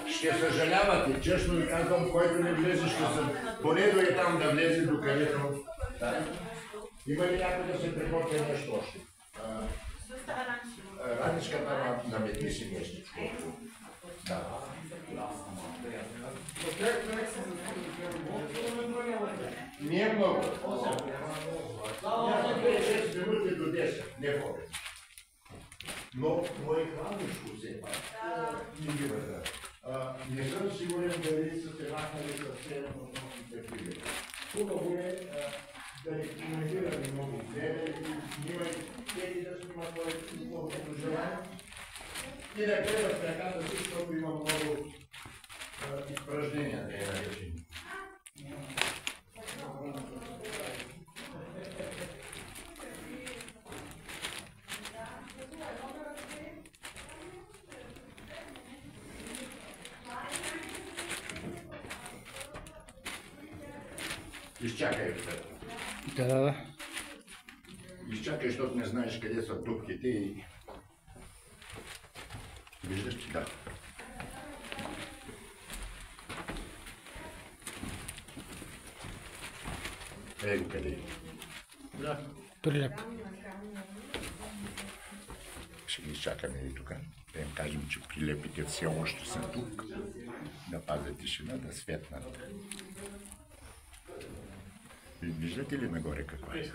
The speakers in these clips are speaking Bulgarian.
Ще съжалявате, честно ви казвам, който не влезе, ще се поредо и там да влезе до където. Има ли някой да се приготвя нещо още? Раничката наметни си нещичко. Да. Не е много. 6 минути до 10, не повече. Но мое храничко все пак. Не съм сигурен дали са се махнали съвсем основните приятели. Хубаво е да не коментираме много време и снимайте да снима твоето желание и да гледат ръката си, защото има много изпражнения, да я наречем. Изчакай, Да. Изчакай, защото не знаеш къде са дупките и... Виждаш ли? Да. Его къде е? Да. Прилеп. Ще ги изчакаме и тук. Да им кажем, че прилепите все още са тук. Да пазят тишина, да светнат. Виждате ли нагоре какво е?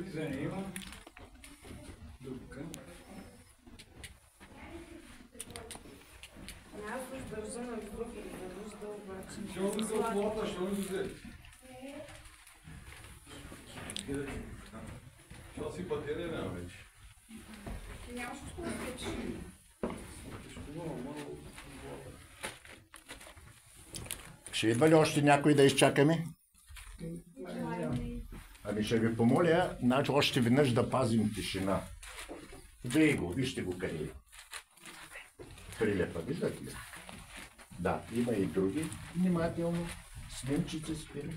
Що си батерия няма вече? Нямаш скоро вече. Ще идва ли още някой да изчакаме? Ами ще ви помоля, значи още веднъж да пазим тишина. Вие го, вижте го къде е. Прилепа, виждате ли? Да, има и други. Внимателно, снимчици спили.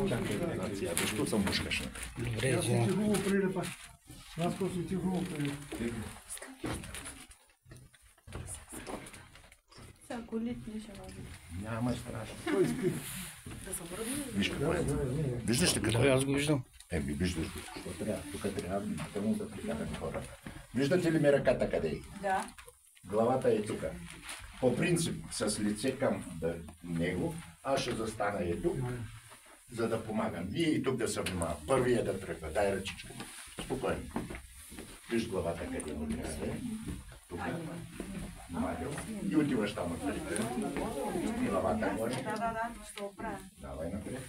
Чакай, защо съм мушкаш? Добре, Аз ти хубаво прилепа. Аз просто ти хубаво прилепа. Сега колите не ще важи. Няма страшно. Той спи. Виж какво е. Виждаш ли какво Да, е? аз го виждам. Еми, виждаш го. Какво трябва? Тук трябва внимателно да прикараме хората. Виждате ли ми ръката къде е? Да. Главата е тук. По принцип, с лице към него, аз ще застана и тук, за да помагам. Вие и тук да се внимава. Първият да тръгва. Дай ръчичка. Спокойно. Виж главата къде е. Тук. Внимателно. И отиваш там напред. Главата горе. Да, ще оправя. Давай напред.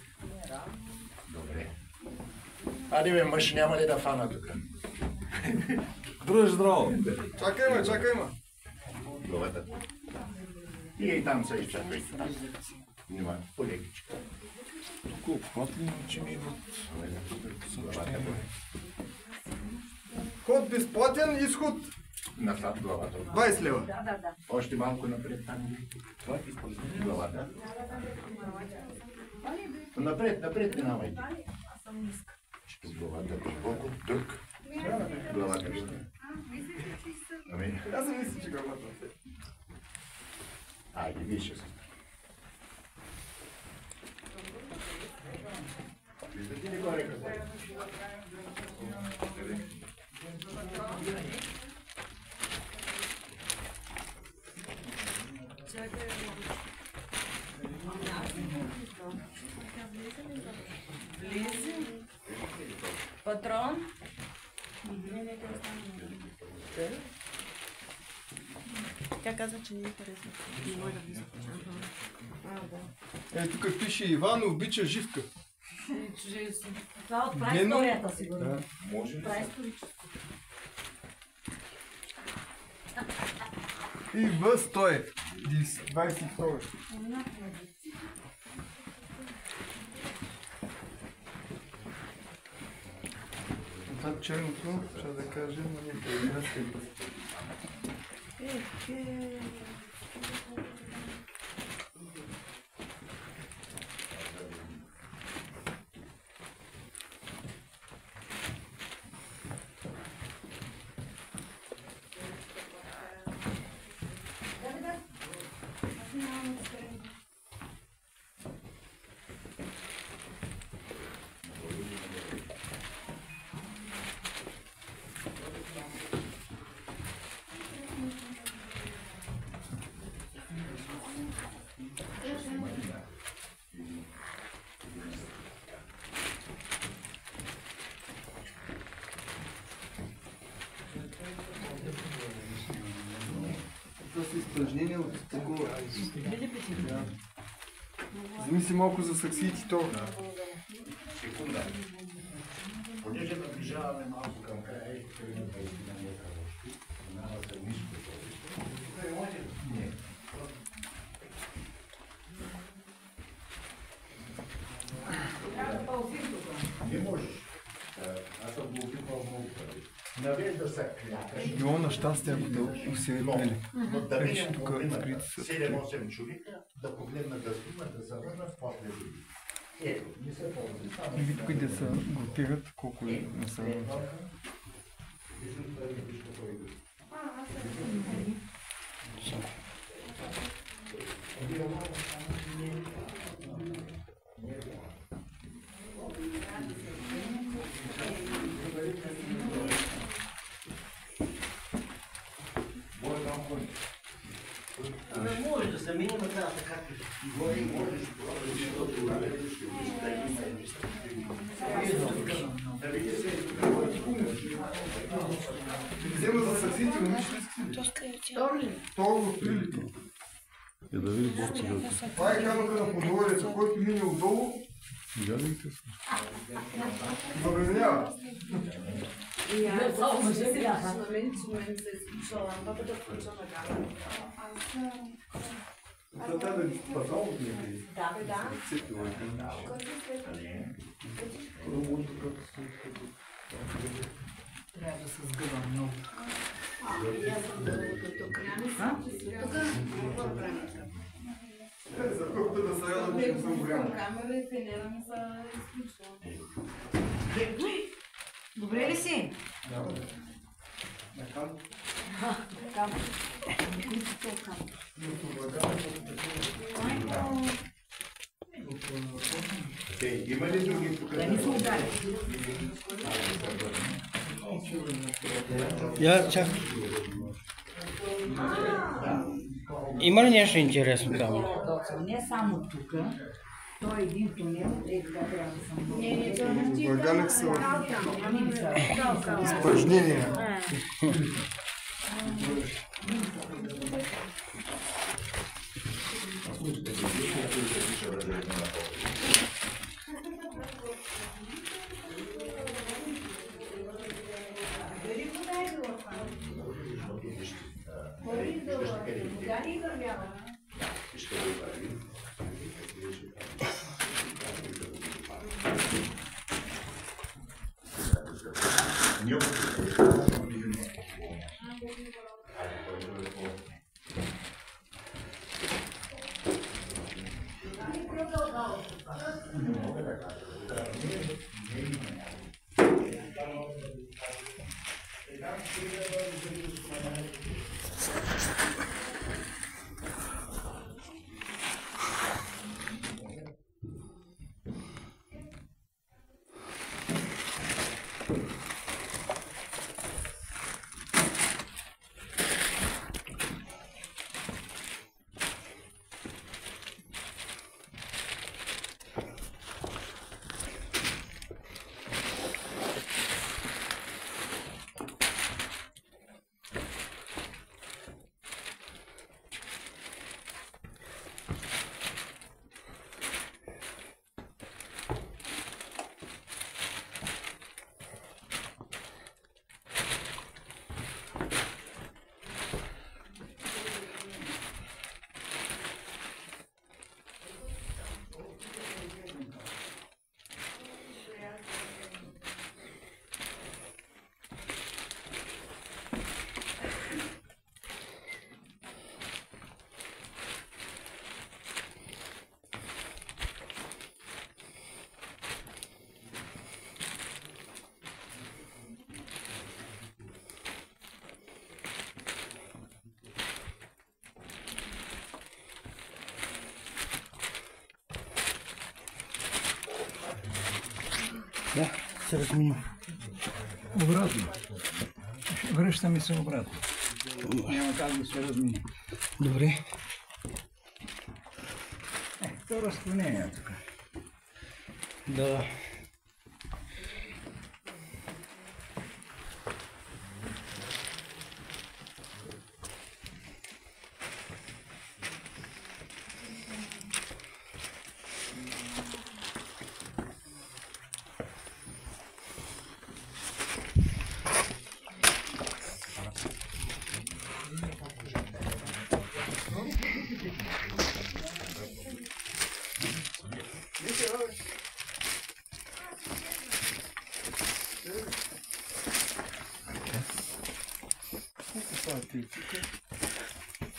Добре. Ади бе, мъж няма ли да фана тук? Друж здраво! Чакай ме! Главата. И там се изчаквайте. Внимай, по-лекичка. Тук обхватли, че ми идват. Главата горе. Ход безплатен, изход Назад главата. 20 лева. Да. Още малко напред там. Главата. Напред минавайте. Ще главата дълбоко. Друг. Главата ще. Ами. Аз съм мисля, че главата. Айде, виж се. Виждате ли горе какво е? Влезе. Патрон. Тя каза, че не е харесва. Не може да влиза. Е, тук пише Иван обича Живка. Това от праисторията, сигурно. Да. Може ли? Праисторическо. И в 100 22. Това черното, ще да кажем, но не е. Това са изпражнения от такова. Вземи си малко за саксиите то. Секунда. Понеже наближаваме малко към края и тръгна да изгина някакво. Няма се нищо. Не. Не можеш. Аз съм го опитвал много пъти. Навежда се клякаш. Било на щастие, ако те усилили. Но да Виж, видим тук половината, скрити са 7-8 човека, да погледнат да снимат, да се върнат, после други. Ето, не се ползи. Само И вид кои да се групират, колко е не са. Може да се мине, но трябва така. Взема за саксиите, момиче ли искате? Второ, 3 литра. Я да види борци. Това е камъка на подолеца, който мине отдолу, Ядайте се. забременява. Това трябва да ги спазал от някъде. Трябва да се сгъва много. За колкото да са яда, че не съм голям. Добре ли си? Има ли други тук? Да не се удари. Я чак. Има ли нещо интересно там? Не само тук. Той е един тунел, така трябва да съм. Българник са изпражнения. Да, се разминем. Обратно. Връщаме се обратно. Няма как да се размине. Добре. То разклонение тук. Да.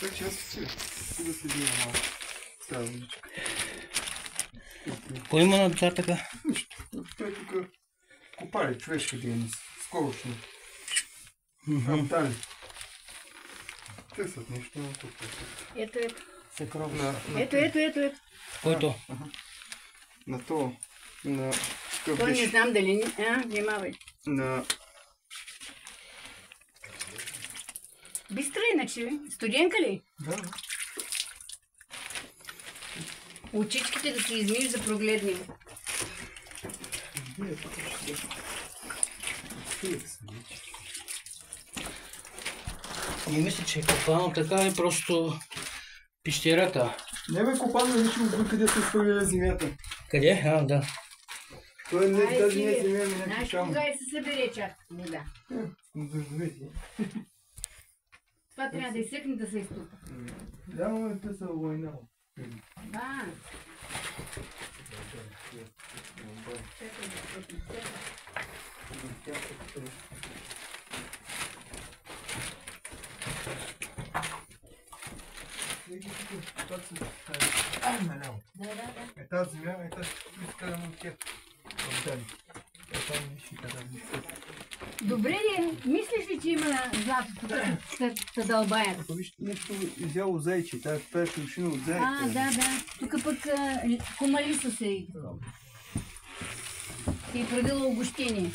Так че аз си да се видя малко. Става водичка. Кой има на така? Нищо. Той тук копали човешка дейност. Скорошно. Аптали. Търсят нещо, но тук. Ето, ето. На Ето. Който? на то. На... Какъв Той не беше? знам дали... внимавай. На... Бистра иначе, бе. Студенка ли? Да. Очичките да си измиеш да прогледнем. Не мисля, че е копано така и просто пещерата. Не бе копано, виж отвън къде се изхвърля земята. Къде? А, да. Той не, Ай, даже си, не е земя, ми знаеш някакво кога и се събере чак вода. дъждовете. Това трябва да изсъхне да се изтупа. Да, но те са война. Да. Наляво. Е тази земя, е тази изкарана от тях. Оттам. Там виж и така. Добре ли, мислиш ли, че има злато тук да дълбаят? Ако виж нещо изяло зайче, тази е ушина от зайче. Да. Тук пък кумали са се и правило огощение.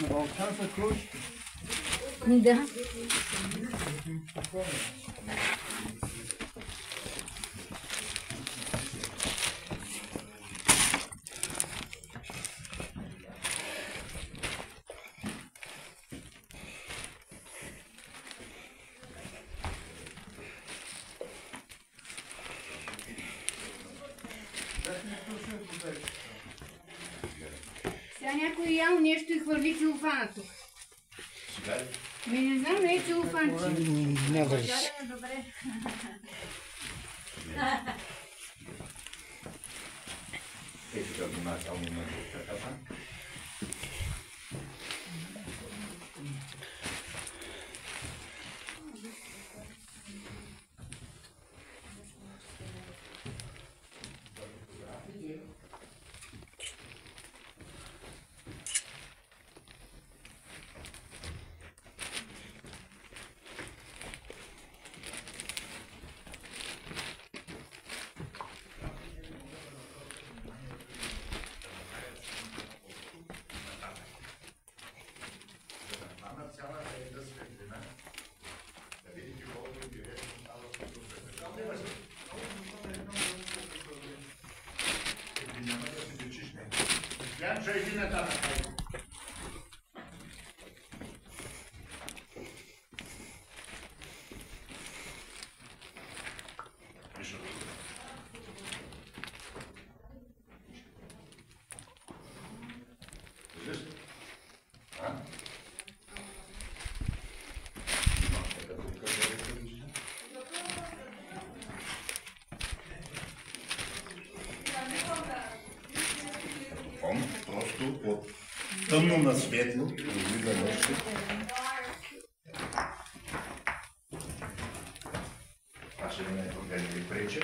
Но там са клочки. Да. Сега някой ял нещо и хвърли целофана тук. Не знам, не е целофанче. Няма ли. Добре. Ето да внимателно на жълтата. Просто от тъмно на светло, излиза нещо. Това ще не е проблем да ви прече.